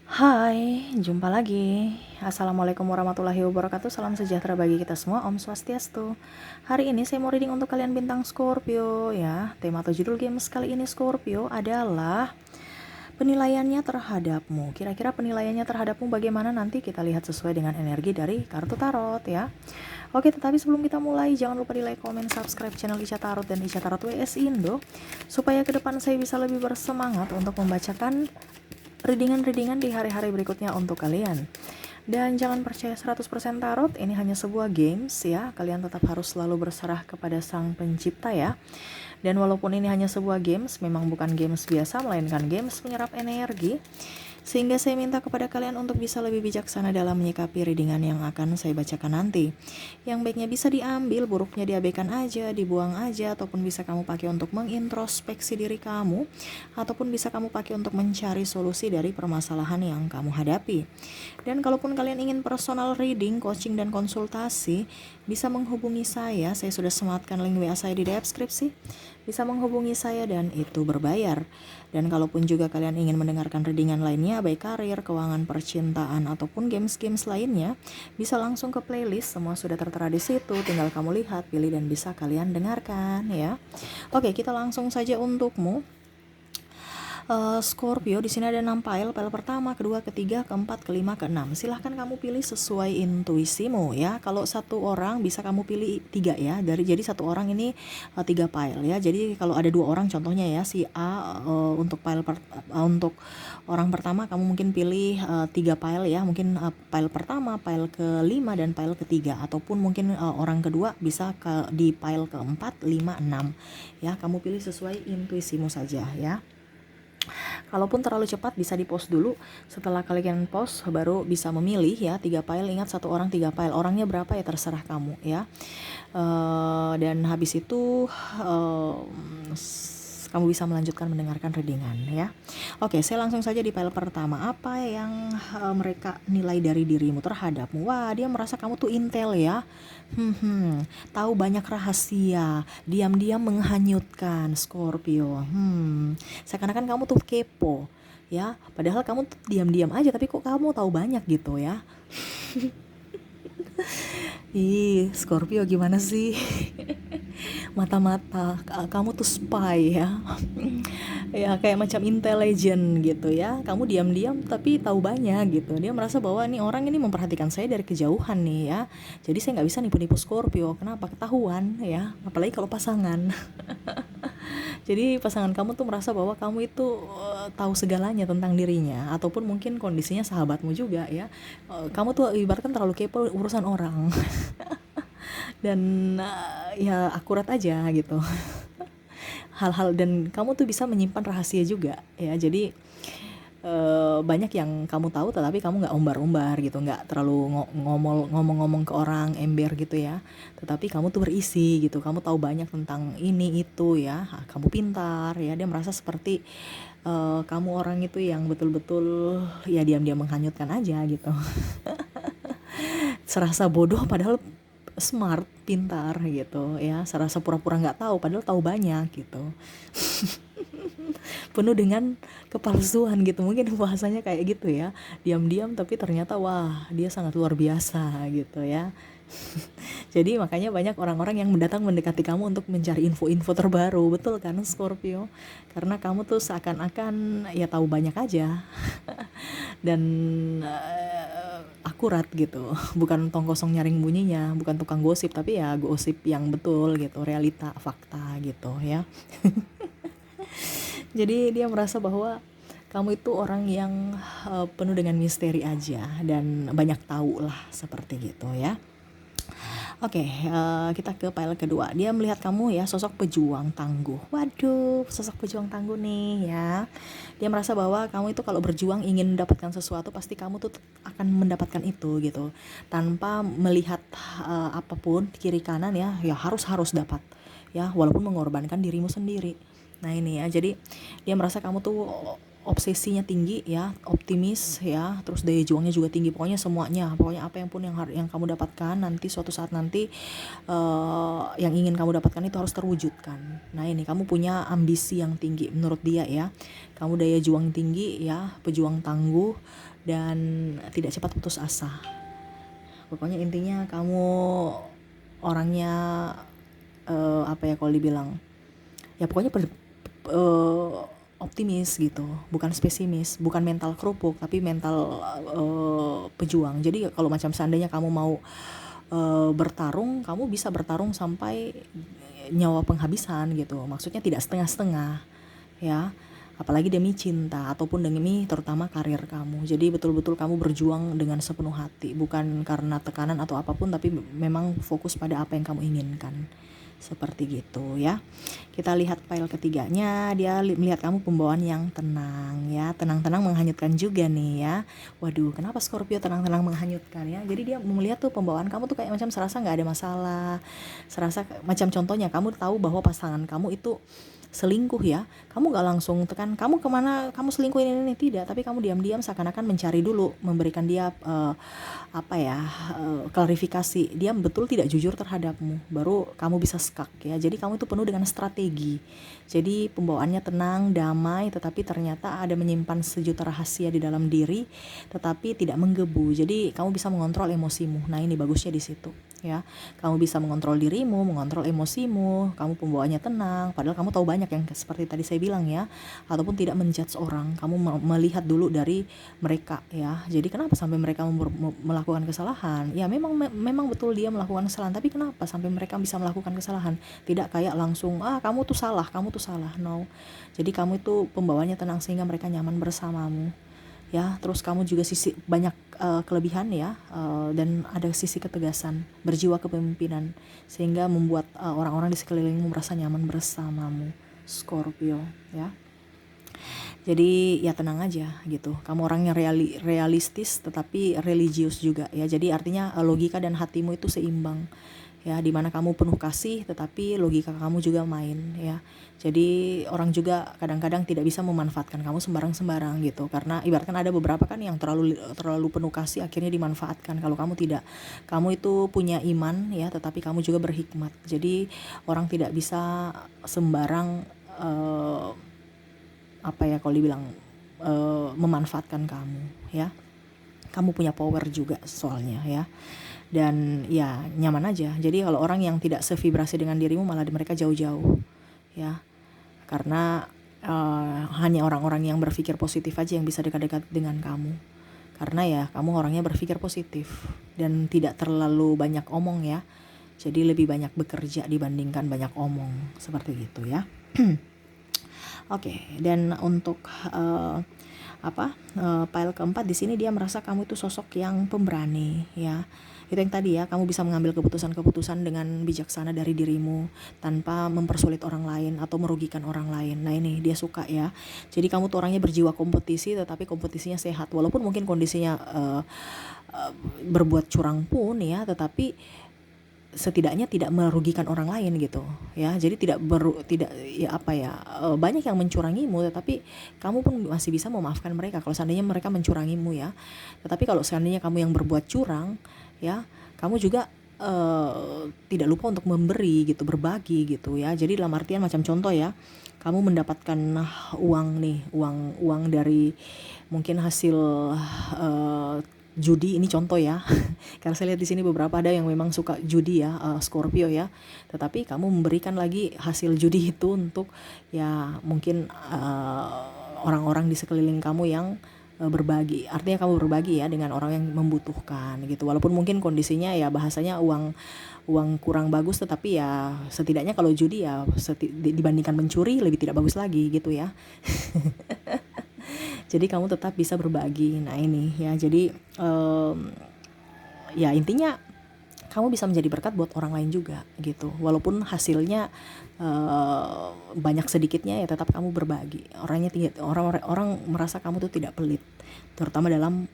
Hai, jumpa lagi. Assalamualaikum warahmatullahi wabarakatuh. Salam sejahtera bagi kita semua. Om Swastiastu. Hari ini saya mau reading untuk kalian bintang Scorpio ya. Tema atau judul games kali ini Scorpio adalah penilaiannya terhadapmu. Kira-kira penilaiannya terhadapmu bagaimana, nanti kita lihat sesuai dengan energi dari kartu tarot ya. Oke, tetapi sebelum kita mulai, jangan lupa di like, comment, subscribe channel Ica Tarot dan Ica Tarot WS Indo, supaya ke depan saya bisa lebih bersemangat untuk membacakan readingan-readingan di hari-hari berikutnya untuk kalian. Dan jangan percaya 100% tarot, ini hanya sebuah games ya. Kalian tetap harus selalu berserah kepada sang pencipta ya. Dan walaupun ini hanya sebuah games, memang bukan games biasa, melainkan games penyerap energi. Sehingga saya minta kepada kalian untuk bisa lebih bijaksana dalam menyikapi readingan yang akan saya bacakan nanti. Yang baiknya bisa diambil, buruknya diabaikan aja, dibuang aja, ataupun bisa kamu pakai untuk mengintrospeksi diri kamu, ataupun bisa kamu pakai untuk mencari solusi dari permasalahan yang kamu hadapi. Dan kalaupun kalian ingin personal reading, coaching, dan konsultasi, bisa menghubungi saya sudah sematkan link WA saya di deskripsi. Bisa menghubungi saya dan itu berbayar. Dan kalaupun juga kalian ingin mendengarkan readingan lainnya, baik karir, keuangan, percintaan, ataupun games-games lainnya, bisa langsung ke playlist, semua sudah tertera di situ, tinggal kamu lihat, pilih, dan bisa kalian dengarkan ya. Oke, kita langsung saja untukmu. Scorpio, di sini ada 6 pile pertama, kedua, ketiga, keempat, kelima, keenam. Silahkan kamu pilih sesuai intuisimu ya. Kalau satu orang bisa kamu pilih 3 ya. Jadi satu orang ini 3 pile ya. Jadi kalau ada 2 orang contohnya ya, si A untuk untuk orang pertama kamu mungkin pilih 3 pile ya. Mungkin pile pertama, pile kelima, dan pile ketiga, ataupun mungkin orang kedua bisa di pile keempat, 5, 6 ya. Kamu pilih sesuai intuisimu saja ya. Kalaupun terlalu cepat bisa di post dulu. Setelah kalian post baru bisa memilih ya. 3 file, ingat satu orang 3 file. Orangnya berapa ya terserah kamu ya. Dan habis itu kamu bisa melanjutkan mendengarkan readingan ya. Oke, saya langsung saja di file pertama. Apa yang mereka nilai dari dirimu terhadapmu? Wah, dia merasa kamu tuh intel ya. Tahu banyak rahasia, diam-diam menghanyutkan Scorpio. Seakan-akan kamu tuh kepo ya. Padahal kamu tuh diam-diam aja, tapi kok kamu tahu banyak gitu ya. Ih, Scorpio gimana sih? Mata-mata kamu tuh spy ya. Ya kayak macam intelligent gitu ya. Kamu diam-diam tapi tahu banyak gitu. Dia merasa bahwa nih orang ini memperhatikan saya dari kejauhan nih ya. Jadi saya nggak bisa nipu-nipu Scorpio. Kenapa? Ketahuan ya. Apalagi kalau pasangan. Jadi pasangan kamu tuh merasa bahwa kamu itu tahu segalanya tentang dirinya, ataupun mungkin kondisinya sahabatmu juga ya. Kamu tuh ibaratkan terlalu kepo urusan orang. Dan ya akurat aja gitu. Hal-hal, dan kamu tuh bisa menyimpan rahasia juga ya. Jadi banyak yang kamu tahu tetapi kamu nggak umbar-umbar gitu, nggak terlalu ngomong-ngomong ke orang, ember gitu ya. Tetapi kamu tuh berisi gitu, kamu tahu banyak tentang ini itu ya. Kamu pintar ya. Dia merasa seperti kamu orang itu yang betul-betul ya diam-diam menghanyutkan aja gitu. Serasa bodoh padahal smart, pintar gitu ya. Serasa pura-pura nggak tahu padahal tahu banyak gitu. Penuh dengan kepalsuan gitu, mungkin bahasanya kayak gitu ya. Diam-diam tapi ternyata wah dia sangat luar biasa gitu ya. Jadi makanya banyak orang-orang yang mendatang mendekati kamu untuk mencari info-info terbaru, betul kan Scorpio? Karena kamu tuh seakan-akan ya tahu banyak aja. Dan akurat gitu. Bukan tong kosong nyaring bunyinya, bukan tukang gosip, tapi ya gosip yang betul gitu, realita, fakta gitu ya. Jadi dia merasa bahwa kamu itu orang yang penuh dengan misteri aja dan banyak tahu lah, seperti gitu ya. Oke, kita ke file kedua. Dia melihat kamu ya, sosok pejuang tangguh. Waduh, sosok pejuang tangguh nih ya. Dia merasa bahwa kamu itu kalau berjuang ingin mendapatkan sesuatu, pasti kamu tuh akan mendapatkan itu gitu. Tanpa melihat apapun kiri kanan ya, ya harus dapat ya, walaupun mengorbankan dirimu sendiri. Nah ini ya, jadi dia merasa kamu tuh obsesinya tinggi ya, optimis ya, terus daya juangnya juga tinggi. Pokoknya semuanya, pokoknya apa yang pun yang kamu dapatkan nanti, suatu saat nanti yang ingin kamu dapatkan itu harus terwujudkan. Nah ini kamu punya ambisi yang tinggi menurut dia ya. Kamu daya juang tinggi ya, pejuang tangguh, dan tidak cepat putus asa. Pokoknya intinya kamu orangnya kalau dibilang ya pokoknya optimis gitu, bukan pesimis, bukan mental kerupuk tapi mental pejuang. Jadi kalau macam seandainya kamu mau bertarung, kamu bisa bertarung sampai nyawa penghabisan gitu. Maksudnya tidak setengah-setengah ya, apalagi demi cinta ataupun demi terutama karir kamu. Jadi betul-betul kamu berjuang dengan sepenuh hati, bukan karena tekanan atau apapun, tapi memang fokus pada apa yang kamu inginkan. Seperti gitu ya. Kita lihat file ketiganya, dia melihat kamu pembawaan yang tenang ya, tenang-tenang menghanyutkan juga nih ya. Waduh, kenapa Scorpio tenang-tenang menghanyutkan ya? Jadi dia melihat tuh pembawaan kamu tuh kayak macam serasa nggak ada masalah, serasa macam contohnya kamu tahu bahwa pasangan kamu itu selingkuh ya, kamu gak langsung tekan kamu kemana, kamu selingkuh ini tidak, tapi kamu diam-diam seakan-akan mencari dulu, memberikan dia klarifikasi dia betul tidak jujur terhadapmu, baru kamu bisa skak ya. Jadi kamu itu penuh dengan strategi, jadi pembawaannya tenang, damai, tetapi ternyata ada menyimpan sejuta rahasia di dalam diri, tetapi tidak menggebu. Jadi kamu bisa mengontrol emosimu. Nah ini bagusnya di situ ya, kamu bisa mengontrol dirimu, mengontrol emosimu, kamu pembawaannya tenang, padahal kamu tahu banyak yang seperti tadi saya bilang ya, ataupun tidak menjudge orang, kamu melihat dulu dari mereka ya. Jadi kenapa sampai mereka melakukan kesalahan? Ya memang betul dia melakukan kesalahan, tapi kenapa sampai mereka bisa melakukan kesalahan? Tidak kayak langsung kamu tuh salah, no. Jadi kamu itu pembawaannya tenang sehingga mereka nyaman bersamamu ya. Terus kamu juga sisi banyak kelebihan ya, dan ada sisi ketegasan, berjiwa kepemimpinan, sehingga membuat orang-orang di sekelilingmu merasa nyaman bersamamu, Scorpio ya. Jadi ya tenang aja gitu, kamu orangnya realistis tetapi religius juga ya. Jadi artinya logika dan hatimu itu seimbang ya, dimana kamu penuh kasih tetapi logika kamu juga main ya. Jadi orang juga kadang-kadang tidak bisa memanfaatkan kamu sembarang-sembarang gitu, karena ibaratkan ada beberapa kan yang terlalu penuh kasih akhirnya dimanfaatkan. Kalau kamu tidak, kamu itu punya iman ya, tetapi kamu juga berhikmat. Jadi orang tidak bisa sembarang kalau dibilang memanfaatkan kamu ya. Kamu punya power juga soalnya ya, dan ya nyaman aja. Jadi kalau orang yang tidak sevibrasi dengan dirimu malah mereka jauh-jauh ya, karena hanya orang-orang yang berpikir positif aja yang bisa dekat-dekat dengan kamu, karena ya kamu orangnya berpikir positif dan tidak terlalu banyak omong ya. Jadi lebih banyak bekerja dibandingkan banyak omong, seperti gitu ya. Oke, dan untuk file keempat di sini dia merasa kamu itu sosok yang pemberani ya. Itu yang tadi ya, kamu bisa mengambil keputusan-keputusan dengan bijaksana dari dirimu tanpa mempersulit orang lain atau merugikan orang lain. Nah ini dia suka ya. Jadi kamu tuh orangnya berjiwa kompetisi, tetapi kompetisinya sehat, walaupun mungkin kondisinya berbuat curang pun ya, tetapi setidaknya tidak merugikan orang lain gitu ya. Jadi banyak yang mencurangimu, tetapi kamu pun masih bisa memaafkan mereka kalau seandainya mereka mencurangimu ya. Tetapi kalau seandainya kamu yang berbuat curang ya, kamu juga tidak lupa untuk memberi gitu, berbagi gitu ya. Jadi dalam artian macam contoh ya, kamu mendapatkan uang dari mungkin hasil judi, ini contoh ya. Karena saya lihat di sini beberapa ada yang memang suka judi ya, Scorpio ya. Tetapi kamu memberikan lagi hasil judi itu untuk ya mungkin orang-orang di sekeliling kamu yang berbagi. Artinya kamu berbagi ya dengan orang yang membutuhkan gitu. Walaupun mungkin kondisinya ya bahasanya uang kurang bagus, tetapi ya setidaknya kalau judi ya dibandingkan mencuri lebih tidak bagus lagi gitu ya. Jadi kamu tetap bisa berbagi. Nah ini ya, jadi ya intinya kamu bisa menjadi berkat buat orang lain juga gitu. Walaupun hasilnya banyak sedikitnya ya, tetap kamu berbagi. Orangnya orang merasa kamu tuh tidak pelit, terutama dalam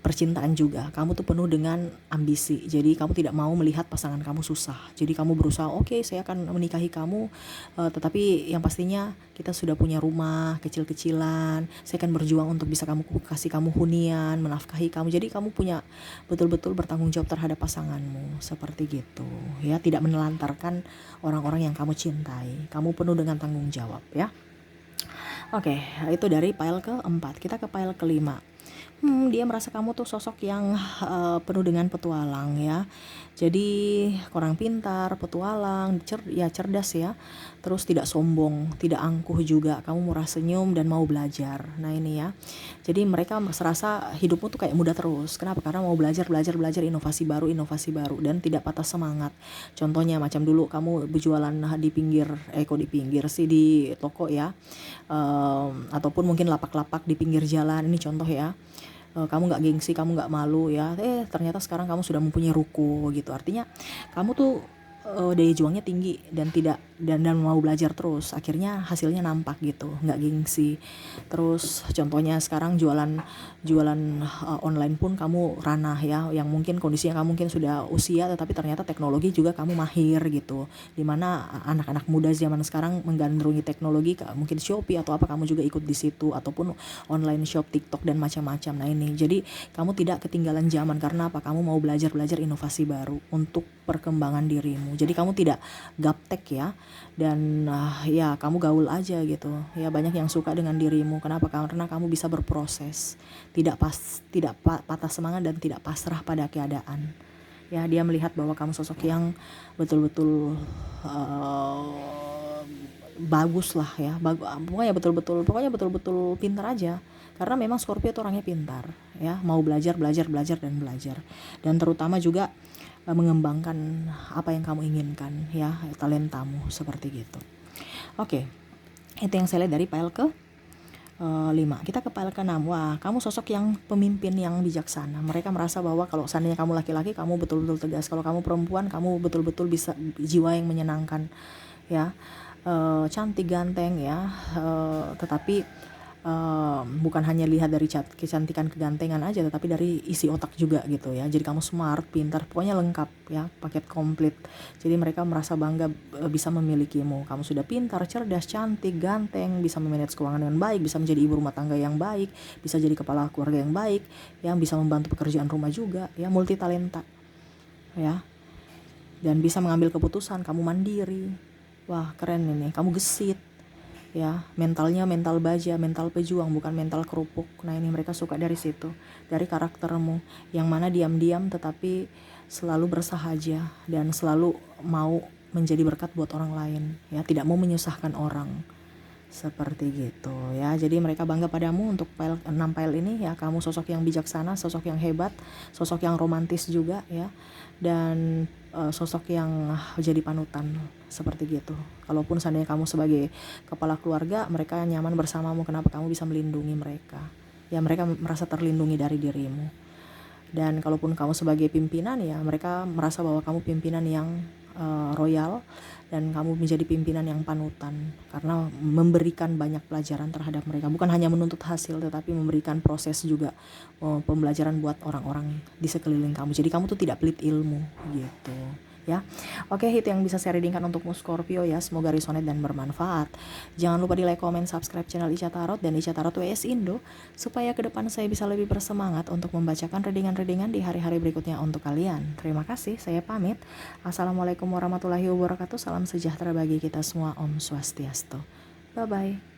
percintaan juga. Kamu tuh penuh dengan ambisi. Jadi kamu tidak mau melihat pasangan kamu susah. Jadi kamu berusaha, oke, saya akan menikahi kamu, tetapi yang pastinya kita sudah punya rumah kecil-kecilan. Saya akan berjuang untuk bisa kasih kamu hunian, menafkahi kamu. Jadi kamu punya betul-betul bertanggung jawab terhadap pasanganmu, seperti gitu ya. Tidak menelantarkan orang-orang yang kamu cintai. Kamu penuh dengan tanggung jawab ya. Oke, itu dari file keempat. Kita ke file kelima. Dia merasa kamu tuh sosok yang penuh dengan petualang ya. Jadi kurang pintar, petualang, cerdas ya. Terus tidak sombong, tidak angkuh juga. Kamu murah senyum dan mau belajar. Nah ini ya. Jadi mereka merasa hidupmu tuh kayak muda terus. Kenapa? Karena mau belajar, belajar, belajar inovasi baru dan tidak patah semangat. Contohnya macam dulu kamu berjualan di pinggir, kok di pinggir sih, di toko ya. Ataupun mungkin lapak-lapak di pinggir jalan. Ini contoh ya. Kamu nggak gengsi, kamu nggak malu ya, ternyata sekarang kamu sudah mempunyai ruko gitu. Artinya kamu tuh daya juangnya tinggi dan mau belajar terus, akhirnya hasilnya nampak gitu, nggak gengsi. Terus contohnya sekarang jualan online pun kamu ranah ya, yang mungkin kondisinya kamu mungkin sudah usia tetapi ternyata teknologi juga kamu mahir gitu, dimana anak-anak muda zaman sekarang menggandrungi teknologi, mungkin Shopee atau apa, kamu juga ikut di situ, ataupun online shop, TikTok dan macam-macam. Nah ini jadi kamu tidak ketinggalan zaman. Karena apa? Kamu mau belajar inovasi baru untuk perkembangan dirimu. Jadi kamu tidak gaptek ya, dan ya kamu gaul aja gitu ya. Banyak yang suka dengan dirimu. Kenapa? Karena kamu bisa berproses, tidak patah semangat dan tidak pasrah pada keadaan ya. Dia melihat bahwa kamu sosok yang betul-betul bagus lah ya, pokoknya betul-betul pintar aja. Karena memang Scorpio itu orangnya pintar ya, mau belajar dan terutama juga mengembangkan apa yang kamu inginkan ya, talentamu seperti gitu. Oke, itu yang saya lihat dari pile ke 5. Kita ke pile ke 6. Wah, kamu sosok yang pemimpin yang bijaksana. Mereka merasa bahwa kalau seandainya kamu laki-laki, kamu betul-betul tegas. Kalau kamu perempuan, kamu betul-betul bisa jiwa yang menyenangkan ya. Cantik, ganteng ya, tetapi bukan hanya lihat dari kecantikan, kegantengan aja, tetapi dari isi otak juga gitu ya. Jadi kamu smart, pintar, pokoknya lengkap ya, paket komplit. Jadi mereka merasa bangga bisa memilikimu. Kamu sudah pintar, cerdas, cantik, ganteng, bisa memanage keuangan dengan baik, bisa menjadi ibu rumah tangga yang baik, bisa jadi kepala keluarga yang baik, yang bisa membantu pekerjaan rumah juga ya, multi talenta ya, dan bisa mengambil keputusan. Kamu mandiri. Wah, keren ini. Kamu gesit ya, mentalnya mental baja, mental pejuang, bukan mental kerupuk. Nah ini mereka suka dari situ, dari karaktermu yang mana diam-diam tetapi selalu bersahaja dan selalu mau menjadi berkat buat orang lain ya, tidak mau menyusahkan orang seperti gitu ya. Jadi mereka bangga padamu untuk 6 pile ini ya. Kamu sosok yang bijaksana, sosok yang hebat, sosok yang romantis juga ya, dan sosok yang jadi panutan seperti gitu. Kalaupun seandainya kamu sebagai kepala keluarga, mereka nyaman bersamamu. Kenapa? Kamu bisa melindungi mereka ya, mereka merasa terlindungi dari dirimu. Dan kalaupun kamu sebagai pimpinan ya, mereka merasa bahwa kamu pimpinan yang royal, dan kamu menjadi pimpinan yang panutan karena memberikan banyak pelajaran terhadap mereka, bukan hanya menuntut hasil tetapi memberikan proses juga, pembelajaran buat orang-orang di sekeliling kamu. Jadi kamu tuh tidak pelit ilmu gitu ya. Oke, itu yang bisa saya readingkan untukmu Scorpio ya. Semoga resonate dan bermanfaat. Jangan lupa di like, comment, subscribe channel Ica Tarot dan Ica Tarot WS Indo, supaya ke depan saya bisa lebih bersemangat untuk membacakan readingan-readingan di hari-hari berikutnya untuk kalian. Terima kasih, saya pamit. Assalamualaikum warahmatullahi wabarakatuh. Salam sejahtera bagi kita semua. Om Swastiastu. Bye-bye.